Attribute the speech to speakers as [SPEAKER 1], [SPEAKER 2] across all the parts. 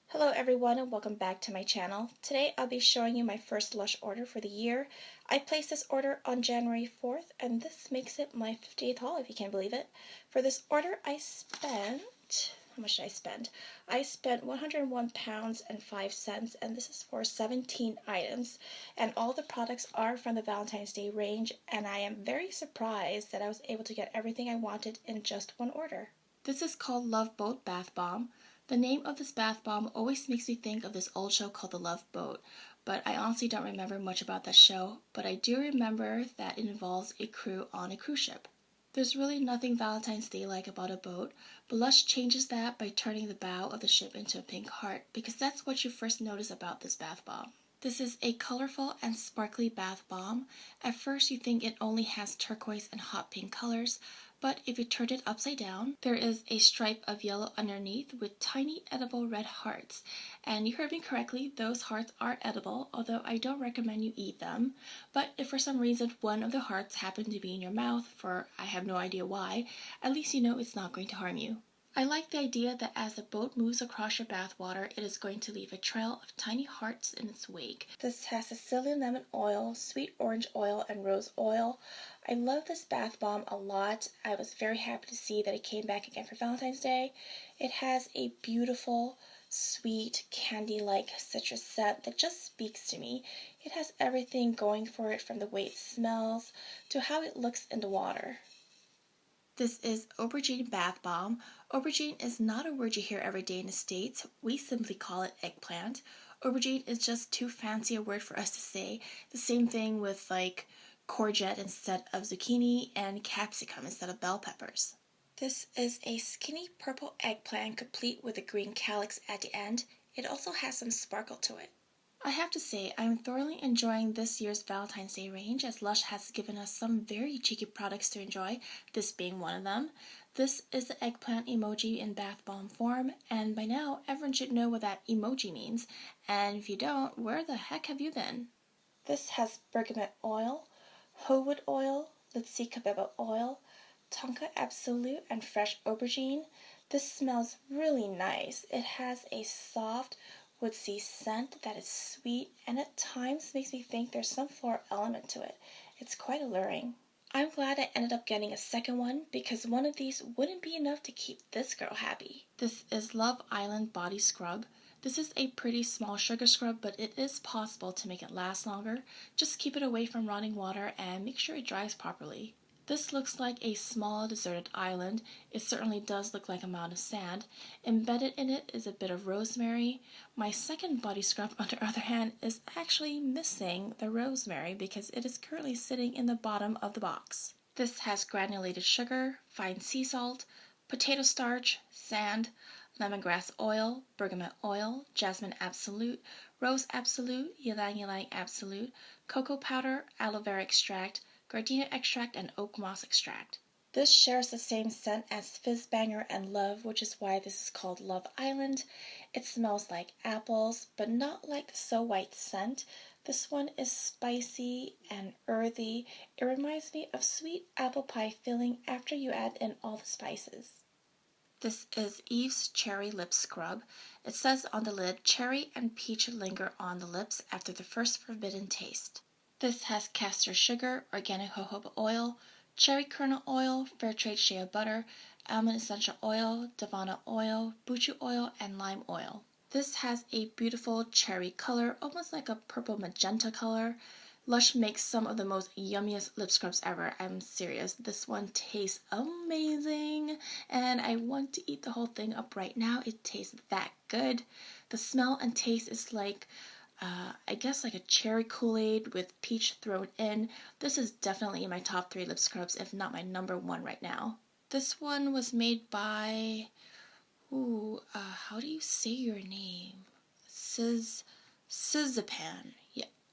[SPEAKER 1] Hello everyone and welcome back to my channel. Today I'll be showing you my first Lush order for the year. I placed this order on January 4th and this makes it my 50th haul if you can't believe it. For this order I spent, how much did I spend? I spent £101.05 and this is for 17 items and all the products are from the Valentine's Day range and I am very surprised that I was able to get everything I wanted in just one order. This is called Love Boat Bath Bomb. The name of this bath bomb always makes me think of this old show called The Love Boat, but I honestly don't remember much about that show, but I do remember that it involves a crew on a cruise ship. There's really nothing Valentine's Day-like about a boat, but Lush changes that by turning the bow of the ship into a pink heart, because that's what you first notice about this bath bomb. This is a colorful and sparkly bath bomb. At first you think it only has turquoise and hot pink colors, but if you turn it upside down, there is a stripe of yellow underneath with tiny edible red hearts. And you heard me correctly, those hearts are edible, although I don't recommend you eat them. But if for some reason one of the hearts happened to be in your mouth, for I have no idea why, at least you know it's not going to harm you. I like the idea that as the boat moves across your bathwater, it is going to leave a trail of tiny hearts in its wake. This has Sicilian lemon oil, sweet orange oil, and rose oil. I love this bath bomb a lot. I was very happy to see that it came back again for Valentine's Day. It has a beautiful, sweet, candy-like citrus scent that just speaks to me. It has everything going for it from the way it smells to how it looks in the water. This is Aubergine Bath Bomb. Aubergine is not a word you hear every day in the States. We simply call it eggplant. Aubergine is just too fancy a word for us to say. The same thing with like courgette instead of zucchini and capsicum instead of bell peppers. This is a skinny purple eggplant complete with a green calyx at the end. It also has some sparkle to it. I have to say, I'm thoroughly enjoying this year's Valentine's Day range as Lush has given us some very cheeky products to enjoy, this being one of them. This is the eggplant emoji in bath bomb form, and by now everyone should know what that emoji means, and if you don't, where the heck have you been? This has bergamot oil, howood oil, linseed kabeba oil, tonka absolute, and fresh aubergine. This smells really nice. It has a soft, woodsy scent that is sweet and at times makes me think there's some floral element to it. It's quite alluring. I'm glad I ended up getting a second one because one of these wouldn't be enough to keep this girl happy. This is Love Island Body Scrub. This is a pretty small sugar scrub, but it is possible to make it last longer. Just keep it away from running water and make sure it dries properly. This looks like a small deserted island. It certainly does look like a mound of sand. Embedded in it is a bit of rosemary. My second body scrub, on the other hand, is actually missing the rosemary because it is currently sitting in the bottom of the box. This has granulated sugar, fine sea salt, potato starch, sand, lemongrass oil, bergamot oil, jasmine absolute, rose absolute, ylang ylang absolute, cocoa powder, aloe vera extract, gardenia extract, and oak moss extract. This shares the same scent as Fizz Banger and Love, which is why this is called Love Island. It smells like apples, but not like the So White scent. This one is spicy and earthy. It reminds me of sweet apple pie filling after you add in all the spices. This is Eve's Cherry Lip Scrub. It says on the lid, cherry and peach linger on the lips after the first forbidden taste. This has castor sugar, organic jojoba oil, cherry kernel oil, fair trade shea butter, almond essential oil, davana oil, buchu oil, and lime oil. This has a beautiful cherry color, almost like a purple magenta color. Lush makes some of the most yummiest lip scrubs ever. I'm serious. This one tastes amazing, and I want to eat the whole thing up right now. It tastes that good. The smell and taste is like I guess like a cherry Kool-Aid with peach thrown in. This is definitely in my top 3 lip scrubs, if not my number 1 right now. This one was made by, how do you say your name? Szipan.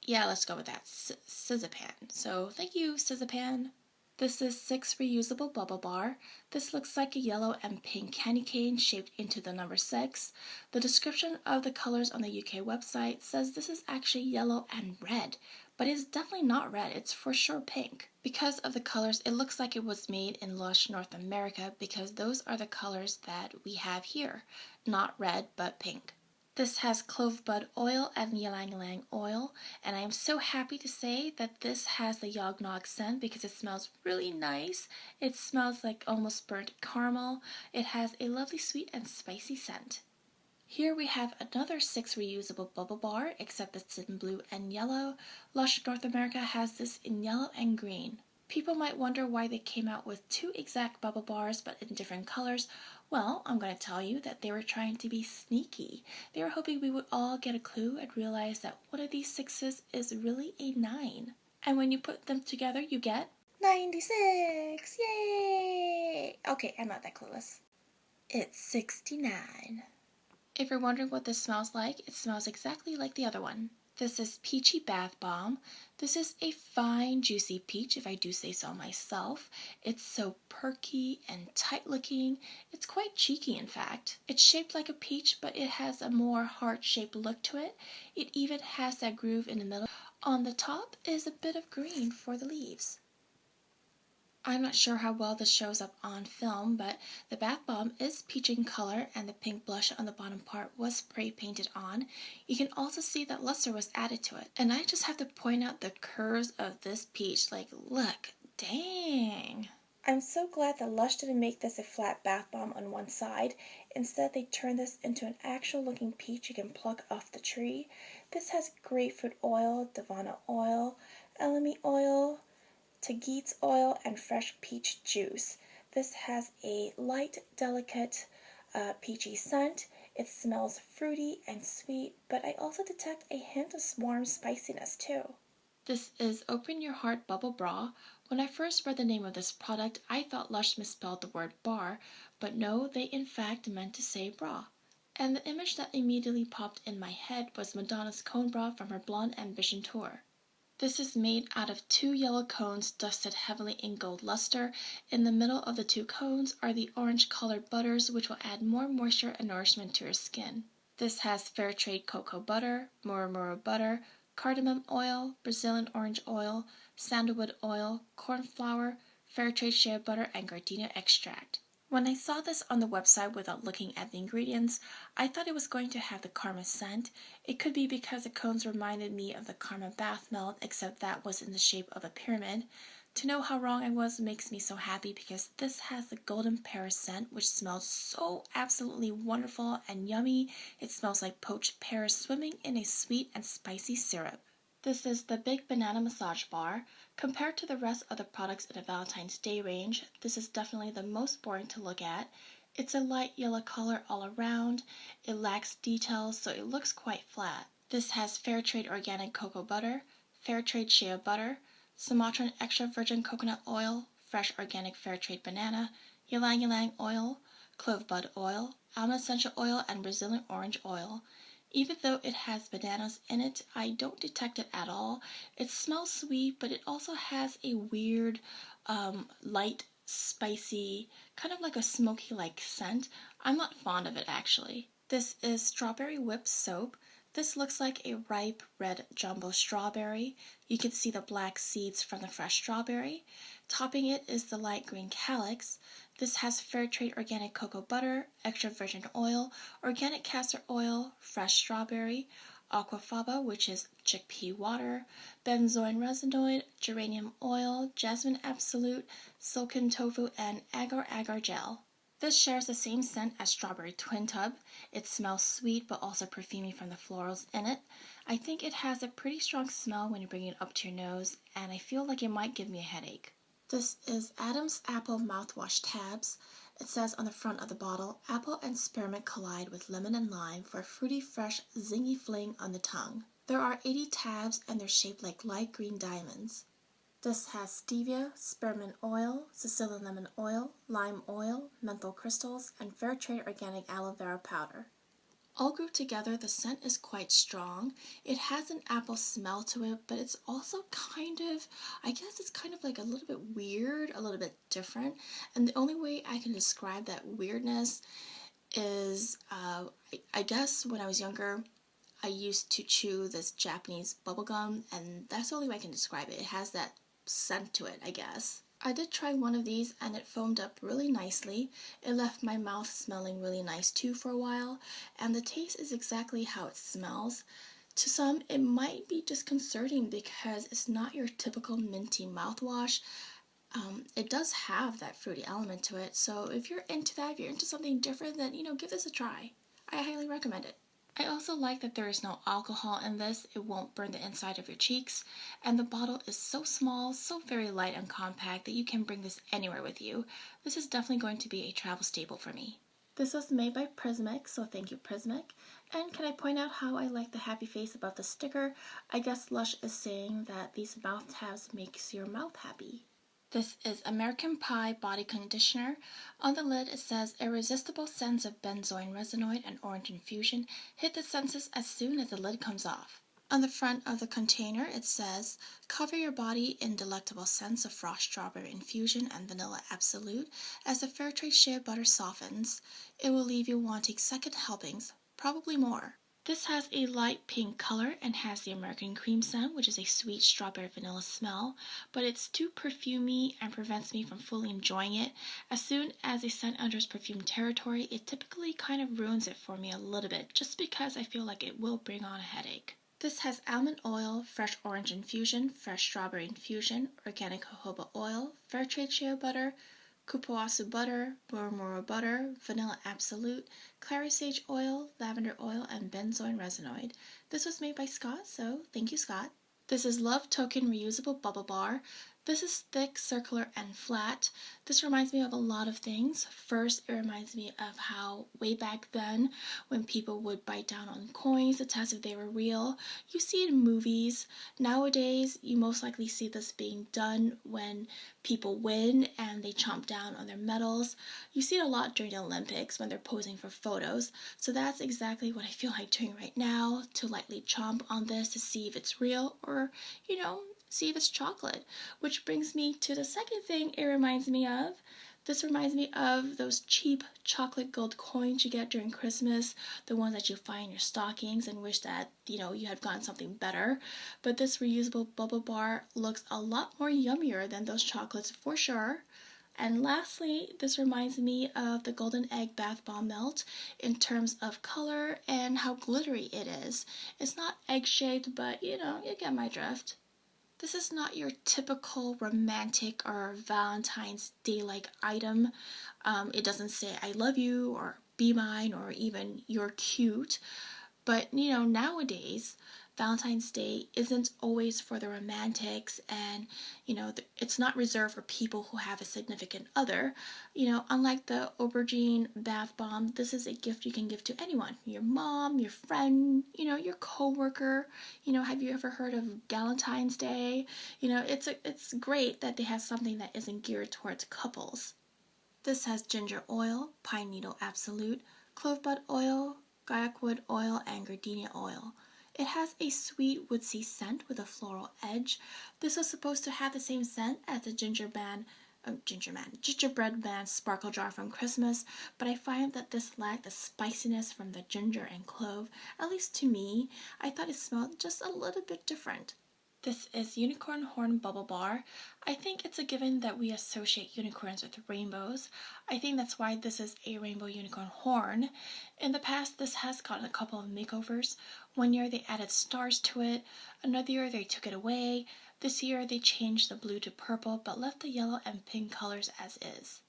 [SPEAKER 1] Yeah, let's go with that. Szipan. So thank you, Szipan. This is 6 reusable bubble bar. This looks like a yellow and pink candy cane shaped into the number 6. The description of the colors on the UK website says this is actually yellow and red, but it's definitely not red, it's for sure pink. Because of the colors, it looks like it was made in Lush North America because those are the colors that we have here. Not red, but pink. This has clove bud oil and ylang ylang oil, and I am so happy to say that this has the yognog scent because it smells really nice. It smells like almost burnt caramel. It has a lovely sweet and spicy scent. Here we have another 6 reusable bubble bar, except it's in blue and yellow. Lush North America has this in yellow and green. People might wonder why they came out with 2 exact bubble bars but in different colors. Well, I'm going to tell you that they were trying to be sneaky. They were hoping we would all get a clue and realize that one of these 6s is really a 9. And when you put them together, you get 96! Yay! Okay, I'm not that clueless. It's 69. If you're wondering what this smells like, it smells exactly like the other one. This is Peachy Bath Bomb. This is a fine, juicy peach, if I do say so myself. It's so perky and tight-looking. It's quite cheeky, in fact. It's shaped like a peach, but it has a more heart-shaped look to it. It even has that groove in the middle. On the top is a bit of green for the leaves. I'm not sure how well this shows up on film, but the bath bomb is peach in color and the pink blush on the bottom part was spray painted on. You can also see that luster was added to it. And I just have to point out the curves of this peach. Like, look, dang. I'm so glad that Lush didn't make this a flat bath bomb on one side. Instead, they turned this into an actual looking peach you can pluck off the tree. This has grapefruit oil, Davana oil, elemi oil, Tagetes oil, and fresh peach juice. This has a light, delicate, peachy scent. It smells fruity and sweet, but I also detect a hint of warm spiciness too. This is Open Your Heart Bubble Bra. When I first read the name of this product, I thought Lush misspelled the word bar, but no, they in fact meant to say bra. And the image that immediately popped in my head was Madonna's cone bra from her Blonde Ambition tour. This is made out of 2 yellow cones dusted heavily in gold luster. In the middle of the 2 cones are the orange-colored butters, which will add more moisture and nourishment to your skin. This has fair trade cocoa butter, murumuru butter, cardamom oil, Brazilian orange oil, sandalwood oil, corn flour, fair trade shea butter, and gardenia extract. When I saw this on the website without looking at the ingredients, I thought it was going to have the Karma scent. It could be because the cones reminded me of the Karma bath melt, except that was in the shape of a pyramid. To know how wrong I was makes me so happy because this has the Golden Pear scent, which smells so absolutely wonderful and yummy. It smells like poached pears swimming in a sweet and spicy syrup. This is the Big Banana Massage Bar. Compared to the rest of the products in the Valentine's Day range, this is definitely the most boring to look at. It's a light yellow color all around. It lacks details, so it looks quite flat. This has fair trade organic cocoa butter, fair trade shea butter, Sumatran extra virgin coconut oil, fresh organic fair trade banana, ylang ylang oil, clove bud oil, almond essential oil, and Brazilian orange oil. Even though it has bananas in it, I don't detect it at all. It smells sweet, but it also has a weird, light, spicy, kind of like a smoky-like scent. I'm not fond of it, actually. This is Strawberry Whip Soap. This looks like a ripe red jumbo strawberry. You can see the black seeds from the fresh strawberry. Topping it is the light green calyx. This has fair trade organic cocoa butter, extra virgin oil, organic castor oil, fresh strawberry, aquafaba, which is chickpea water, benzoin resinoid, geranium oil, jasmine absolute, silken tofu, and agar-agar gel. This shares the same scent as Strawberry Twin Tub. It smells sweet but also perfumey from the florals in it. I think it has a pretty strong smell when you bring it up to your nose, and I feel like it might give me a headache. This is Adam's Apple Mouthwash Tabs. It says on the front of the bottle, apple and spearmint collide with lemon and lime for a fruity, fresh, zingy fling on the tongue. There are 80 tabs and they're shaped like light green diamonds. This has stevia, spearmint oil, Sicilian lemon oil, lime oil, menthol crystals, and fair trade organic aloe vera powder. All grouped together, the scent is quite strong. It has an apple smell to it, but it's also I guess it's kind of like a little bit weird, a little bit different. And the only way I can describe that weirdness is, I guess when I was younger, I used to chew this Japanese bubblegum, and that's the only way I can describe it. It has that scent to it, I guess. I did try one of these and it foamed up really nicely. It left my mouth smelling really nice too for a while, and the taste is exactly how it smells. To some, it might be disconcerting because it's not your typical minty mouthwash. It does have that fruity element to it, so if you're into that, if you're into something different, then, give this a try. I highly recommend it. I also like that there is no alcohol in this. It won't burn the inside of your cheeks, and the bottle is so small, so very light and compact that you can bring this anywhere with you. This is definitely going to be a travel staple for me. This was made by Prismic, so thank you, Prismic. And can I point out how I like the happy face above the sticker? I guess Lush is saying that these mouth tabs makes your mouth happy. This is American Pie Body Conditioner. On the lid it says, irresistible scents of benzoin resinoid and orange infusion hit the senses as soon as the lid comes off. On the front of the container it says, cover your body in delectable scents of frost strawberry infusion and vanilla absolute. As the fair trade shea butter softens, it will leave you wanting second helpings, probably more. This has a light pink color and has the American cream scent, which is a sweet strawberry vanilla smell, but it's too perfumey and prevents me from fully enjoying it. As soon as a scent enters perfume territory, it typically kind of ruins it for me a little bit, just because I feel like it will bring on a headache. This has almond oil, fresh orange infusion, fresh strawberry infusion, organic jojoba oil, fair trade shea butter, Kupuasu butter, Murumuru butter, vanilla absolute, clary sage oil, lavender oil, and benzoin resinoid. This was made by Scott, so thank you, Scott. This is Love Token Reusable Bubble Bar. This is thick, circular, and flat. This reminds me of a lot of things. First, it reminds me of how way back then, when people would bite down on coins to test if they were real, you see it in movies. Nowadays, you most likely see this being done when people win and they chomp down on their medals. You see it a lot during the Olympics when they're posing for photos. So that's exactly what I feel like doing right now, to lightly chomp on this to see if it's real or, see if it's chocolate. Which brings me to the second thing it reminds me of. This reminds me of those cheap chocolate gold coins you get during Christmas, the ones that you find in your stockings and wish that, you had gotten something better. But this reusable bubble bar looks a lot more yummier than those chocolates for sure. And lastly, this reminds me of the Golden Egg Bath Bomb Melt in terms of color and how glittery it is. It's not egg-shaped, but you get my drift. This is not your typical romantic or Valentine's Day-like item. It doesn't say I love you or be mine or even you're cute. But, nowadays, Valentine's Day isn't always for the romantics, and, it's not reserved for people who have a significant other. Unlike the aubergine bath bomb, this is a gift you can give to anyone. Your mom, your friend, your coworker. Have you ever heard of Valentine's Day? It's great that they have something that isn't geared towards couples. This has ginger oil, pine needle absolute, clove bud oil, guaiac wood oil, and gardenia oil. It has a sweet woodsy scent with a floral edge. This was supposed to have the same scent as the gingerbread man sparkle jar from Christmas, but I find that this lacked the spiciness from the ginger and clove. At least to me, I thought it smelled just a little bit different. This is Unicorn Horn Bubble Bar. I think it's a given that we associate unicorns with rainbows. I think that's why this is a rainbow unicorn horn. In the past, this has gotten a couple of makeovers. One year they added stars to it. Another year they took it away. This year they changed the blue to purple but left the yellow and pink colors as is.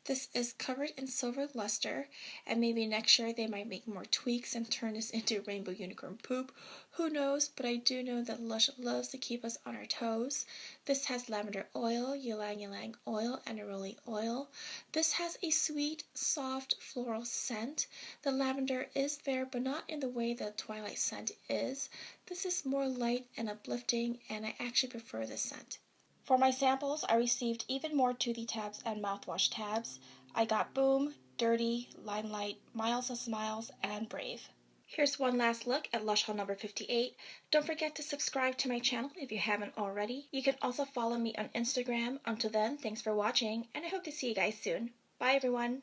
[SPEAKER 1] This is covered in silver luster, and maybe next year they might make more tweaks and turn this into rainbow unicorn poop. Who knows, but I do know that Lush loves to keep us on our toes. This has lavender oil, ylang ylang oil, and neroli oil. This has a sweet, soft, floral scent. The lavender is there, but not in the way the Twilight scent is. This is more light and uplifting, and I actually prefer this scent. For my samples, I received even more toothy tabs and mouthwash tabs. I got Boom, Dirty, Limelight, Miles of Smiles, and Brave. Here's one last look at Lush haul number 58. Don't forget to subscribe to my channel if you haven't already. You can also follow me on Instagram. Until then, thanks for watching, and I hope to see you guys soon. Bye, everyone.